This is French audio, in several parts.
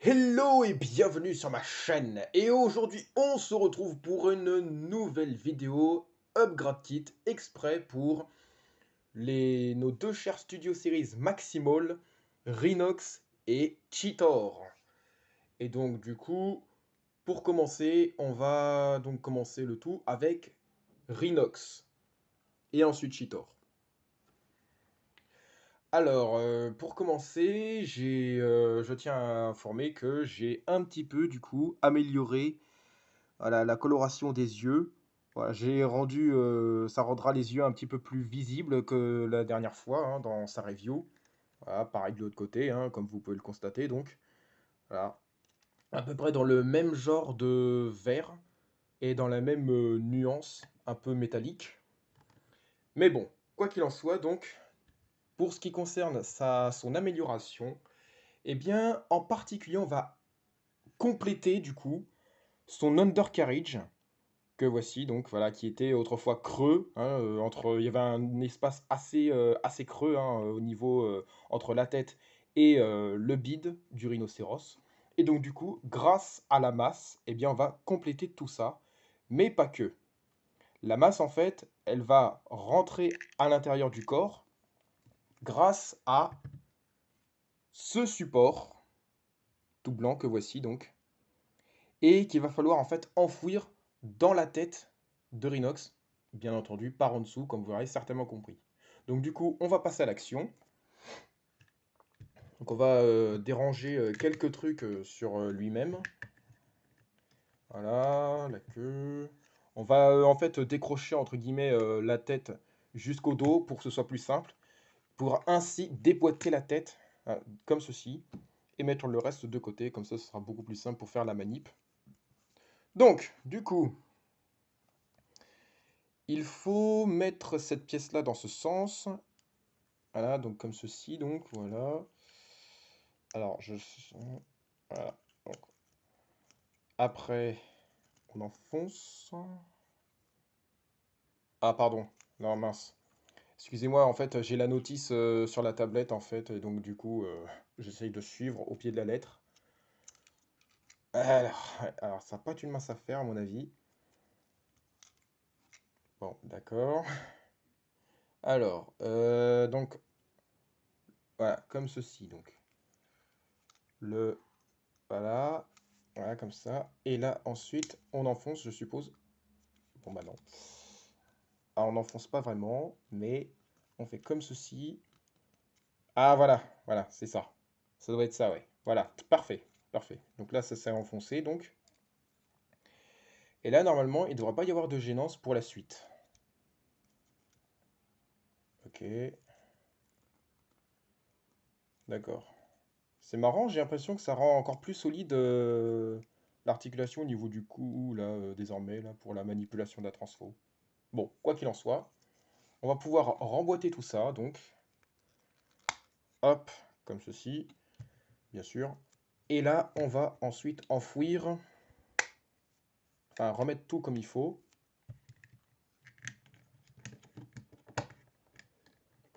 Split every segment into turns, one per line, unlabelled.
Hello et bienvenue sur ma chaîne. Et aujourd'hui, on se retrouve pour une nouvelle vidéo Upgrade Kit exprès pour nos deux chers studio series Maximal, Rhinox et Cheetor. Et donc du coup, pour commencer, on va donc commencer le tout avec Rhinox et ensuite Cheetor. Alors, pour commencer, je tiens à informer que j'ai un petit peu du coup amélioré. Voilà, la coloration des yeux. Voilà, ça rendra les yeux un petit peu plus visibles que la dernière fois hein, dans sa review. Voilà, pareil de l'autre côté, hein, comme vous pouvez le constater. Donc, voilà, à peu près dans le même genre de vert et dans la même nuance, un peu métallique. Mais bon, quoi qu'il en soit, donc, pour ce qui concerne son amélioration, eh bien, en particulier, on va compléter du coup son undercarriage que voici donc voilà qui était autrefois creux hein, il y avait un espace assez creux hein, au niveau entre la tête et le bide du rhinocéros et donc du coup grâce à la masse eh bien on va compléter tout ça mais pas que la masse en fait elle va rentrer à l'intérieur du corps grâce à ce support tout blanc que voici donc et qu'il va falloir en fait enfouir dans la tête de Rhinox, bien entendu par en dessous, comme vous l'aurez certainement compris. Donc du coup, on va passer à l'action. Donc on va déranger quelques trucs sur lui-même. Voilà, la queue. On va en fait décrocher entre guillemets la tête jusqu'au dos pour que ce soit plus simple, pour ainsi déboîter la tête comme ceci et mettre le reste de côté, comme ça ce sera beaucoup plus simple pour faire la manip. Donc, du coup, il faut mettre cette pièce-là dans ce sens. Voilà, donc comme ceci, donc voilà. Alors, voilà. Donc, après, on enfonce. Ah, pardon. Non, mince. Excusez-moi, en fait, j'ai la notice sur la tablette, en fait, et donc du coup, j'essaye de suivre au pied de la lettre. Alors, ouais, alors ça n'a pas être une mince affaire, à mon avis. Bon, d'accord. Alors, donc, voilà, comme ceci, donc. Le Voilà, voilà comme ça. Et là, ensuite, on enfonce, je suppose. Bon, bah non. Ah, on n'enfonce pas vraiment, mais on fait comme ceci. Ah, voilà, voilà, c'est ça. Ça doit être ça, ouais. Voilà, parfait, parfait. Donc là, ça s'est enfoncé, donc. Et là, normalement, il ne devrait pas y avoir de gênance pour la suite. Ok, d'accord. C'est marrant, j'ai l'impression que ça rend encore plus solide l'articulation au niveau du cou, là, désormais, là, pour la manipulation de la transfo. Bon, quoi qu'il en soit, on va pouvoir remboîter tout ça, donc, hop, comme ceci, bien sûr. Et là, on va ensuite enfouir, enfin, remettre tout comme il faut.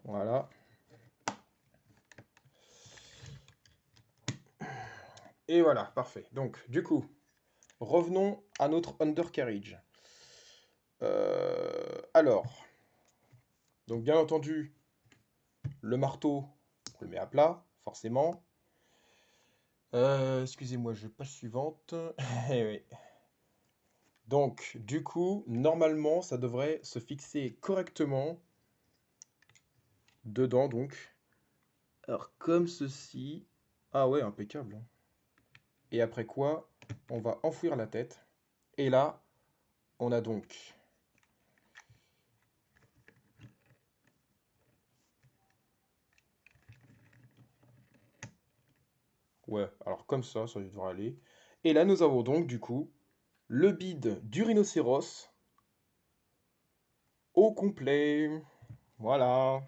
Voilà. Et voilà, parfait. Donc, du coup, revenons à notre undercarriage. Alors, donc bien entendu, le marteau, on le met à plat, forcément. Excusez-moi, je passe suivante. Eh oui. Donc, du coup, normalement, ça devrait se fixer correctement dedans, donc. Alors, comme ceci. Ah ouais, impeccable, hein. Et après quoi, on va enfouir la tête. Et là, on a donc... Ouais, alors comme ça devrait aller. Et là, nous avons donc, du coup, le bide du rhinocéros au complet. Voilà.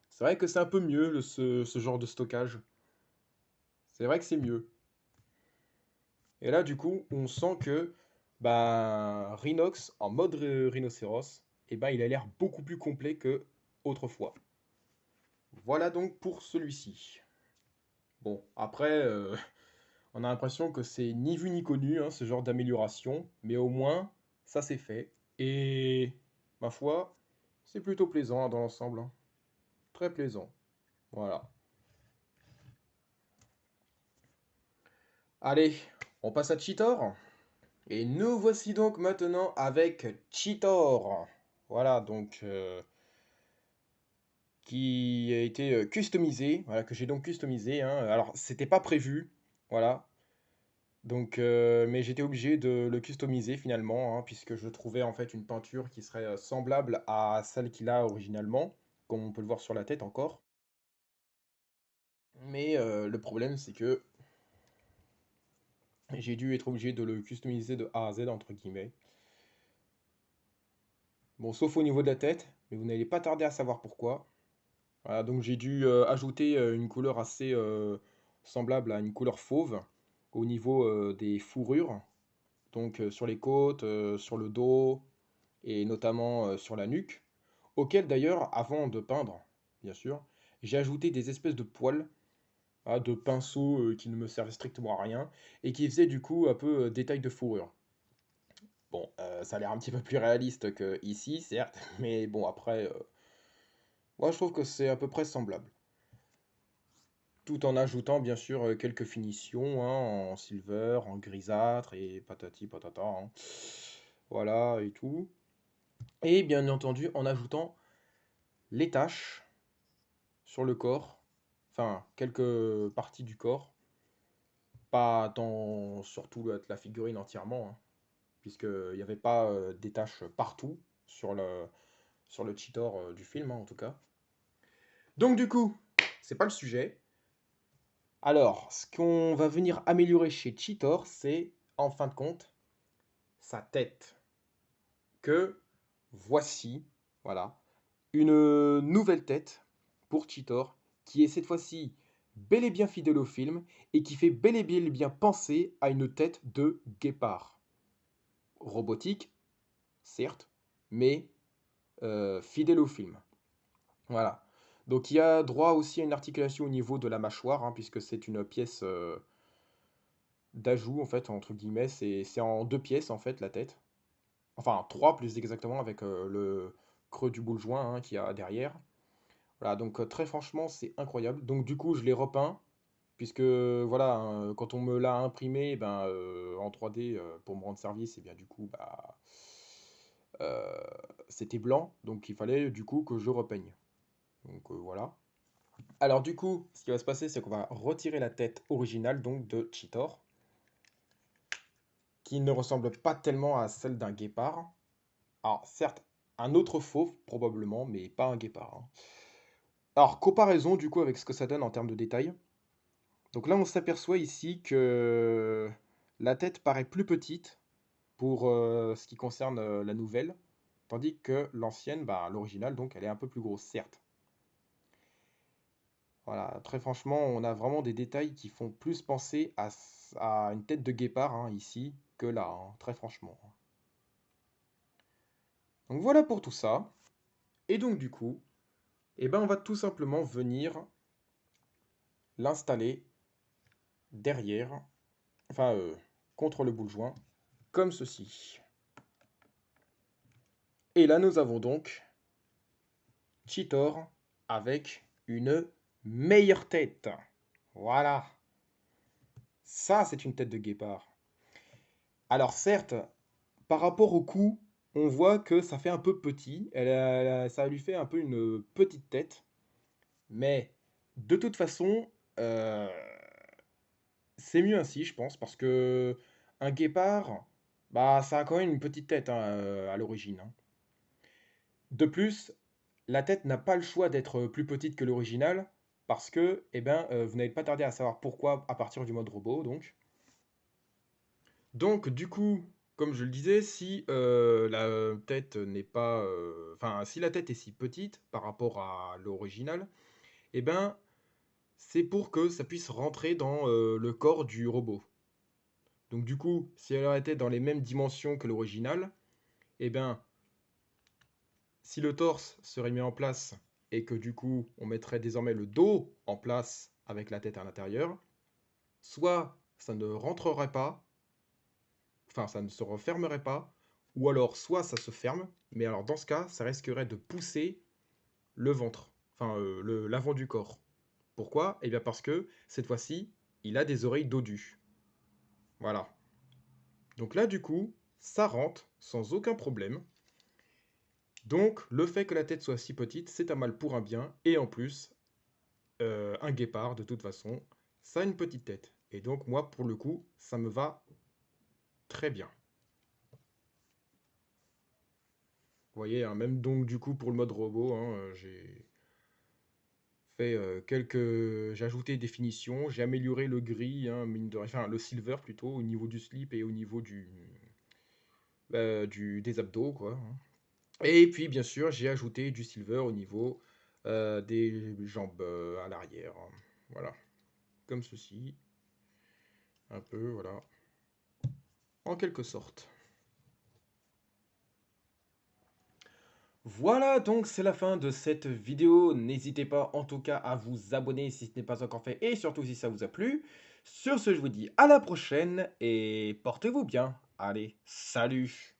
C'est vrai que c'est un peu mieux, ce genre de stockage. C'est vrai que c'est mieux. Et là, du coup, on sent que bah, Rhinox, en mode rhinocéros, eh ben, il a l'air beaucoup plus complet que autrefois. Voilà donc pour celui-ci. Bon, après, On a l'impression que c'est ni vu ni connu, hein, ce genre d'amélioration, mais au moins, ça c'est fait. Et ma foi, c'est plutôt plaisant hein, dans l'ensemble, hein. Très plaisant. Voilà. Allez, on passe à Cheetor. Et nous voici donc maintenant avec Cheetor. Voilà, donc qui a été customisé, voilà, que j'ai donc customisé, hein. Alors, c'était pas prévu, voilà. Donc, mais j'étais obligé de le customiser finalement, hein, puisque je trouvais en fait une peinture qui serait semblable à celle qu'il a originalement, comme on peut le voir sur la tête encore. Mais le problème, c'est que j'ai dû être obligé de le customiser de A à Z, entre guillemets. Bon, sauf au niveau de la tête, mais vous n'allez pas tarder à savoir pourquoi. Voilà, donc j'ai dû ajouter une couleur assez semblable à une couleur fauve au niveau des fourrures, donc sur les côtes, sur le dos et notamment sur la nuque, auquel d'ailleurs, avant de peindre, bien sûr, j'ai ajouté des espèces de poils, ah, de pinceaux qui ne me servaient strictement à rien et qui faisaient du coup un peu détail de fourrure. Bon, ça a l'air un petit peu plus réaliste que ici, certes, mais bon, après, moi je trouve que c'est à peu près semblable. Tout en ajoutant bien sûr quelques finitions hein, en silver, en grisâtre et patati patata, hein. Voilà et tout. Et bien entendu en ajoutant les taches sur le corps, enfin quelques parties du corps, pas dans surtout la figurine entièrement, hein, puisqu'il n'y avait pas des taches partout sur le cheetor du film hein, en tout cas. Donc du coup, c'est pas le sujet. Alors, ce qu'on va venir améliorer chez Cheetor, c'est en fin de compte sa tête. Que voici, voilà, une nouvelle tête pour Cheetor qui est cette fois-ci bel et bien fidèle au film et qui fait bel et bien penser à une tête de guépard. Robotique, certes, mais fidèle au film. Voilà. Donc il y a droit aussi à une articulation au niveau de la mâchoire, hein, puisque c'est une pièce d'ajout, en fait, entre guillemets. C'est en deux pièces, en fait, la tête. Enfin, trois plus exactement, avec le creux du boule joint hein, qu'il y a derrière. Voilà, donc très franchement, c'est incroyable. Donc du coup, je l'ai repeint, puisque voilà, hein, quand on me l'a imprimé eh ben, en 3D pour me rendre service, et bien du coup, bah, euh, c'était blanc, donc il fallait du coup que je repeigne. Donc voilà. Alors du coup, ce qui va se passer, c'est qu'on va retirer la tête originale donc de Cheetor, qui ne ressemble pas tellement à celle d'un guépard. Alors certes, un autre fauve probablement, mais pas un guépard, hein. Alors comparaison du coup avec ce que ça donne en termes de détails. Donc là, on s'aperçoit ici que la tête paraît plus petite pour ce qui concerne la nouvelle, tandis que l'ancienne, bah, l'original, donc elle est un peu plus grosse, certes. Voilà, très franchement, on a vraiment des détails qui font plus penser à une tête de guépard hein, ici que là, hein, très franchement. Donc voilà pour tout ça. Et donc du coup, eh ben, on va tout simplement venir l'installer derrière, enfin contre le boule joint, comme ceci. Et là, nous avons donc Cheetor avec une meilleure tête. Voilà. Ça, c'est une tête de guépard. Alors certes, par rapport au cou, on voit que ça fait un peu petit. Ça lui fait un peu une petite tête. Mais de toute façon, euh, c'est mieux ainsi, je pense, parce que un guépard, bah, ça a quand même une petite tête hein, à l'origine, hein. De plus, la tête n'a pas le choix d'être plus petite que l'original, parce que, eh ben, vous n'avez pas tardé à savoir pourquoi à partir du mode robot, donc. Donc, du coup, comme je le disais, si la tête n'est pas, enfin, si la tête est si petite par rapport à l'original, eh ben, c'est pour que ça puisse rentrer dans le corps du robot. Donc, du coup, si elle aurait été dans les mêmes dimensions que l'original, eh ben, si le torse serait mis en place et que du coup on mettrait désormais le dos en place avec la tête à l'intérieur, soit ça ne rentrerait pas, enfin ça ne se refermerait pas, ou alors soit ça se ferme, mais alors dans ce cas, ça risquerait de pousser le ventre, enfin l'avant du corps. Pourquoi? Eh bien parce que cette fois-ci, il a des oreilles dodues. Voilà. Donc là, du coup, ça rentre sans aucun problème. Donc le fait que la tête soit si petite, c'est un mal pour un bien, et en plus, un guépard, de toute façon, ça a une petite tête. Et donc moi, pour le coup, ça me va très bien. Vous voyez, hein, même donc du coup pour le mode robot, hein, j'ai fait j'ai ajouté des finitions, j'ai amélioré le gris, hein, enfin le silver plutôt, au niveau du slip et au niveau des abdos, quoi, hein. Et puis bien sûr, j'ai ajouté du silver au niveau des jambes à l'arrière, hein. Voilà, comme ceci, un peu, voilà, en quelque sorte. Voilà, donc c'est la fin de cette vidéo. N'hésitez pas en tout cas à vous abonner si ce n'est pas encore fait et surtout si ça vous a plu. Sur ce, je vous dis à la prochaine et portez-vous bien. Allez, salut!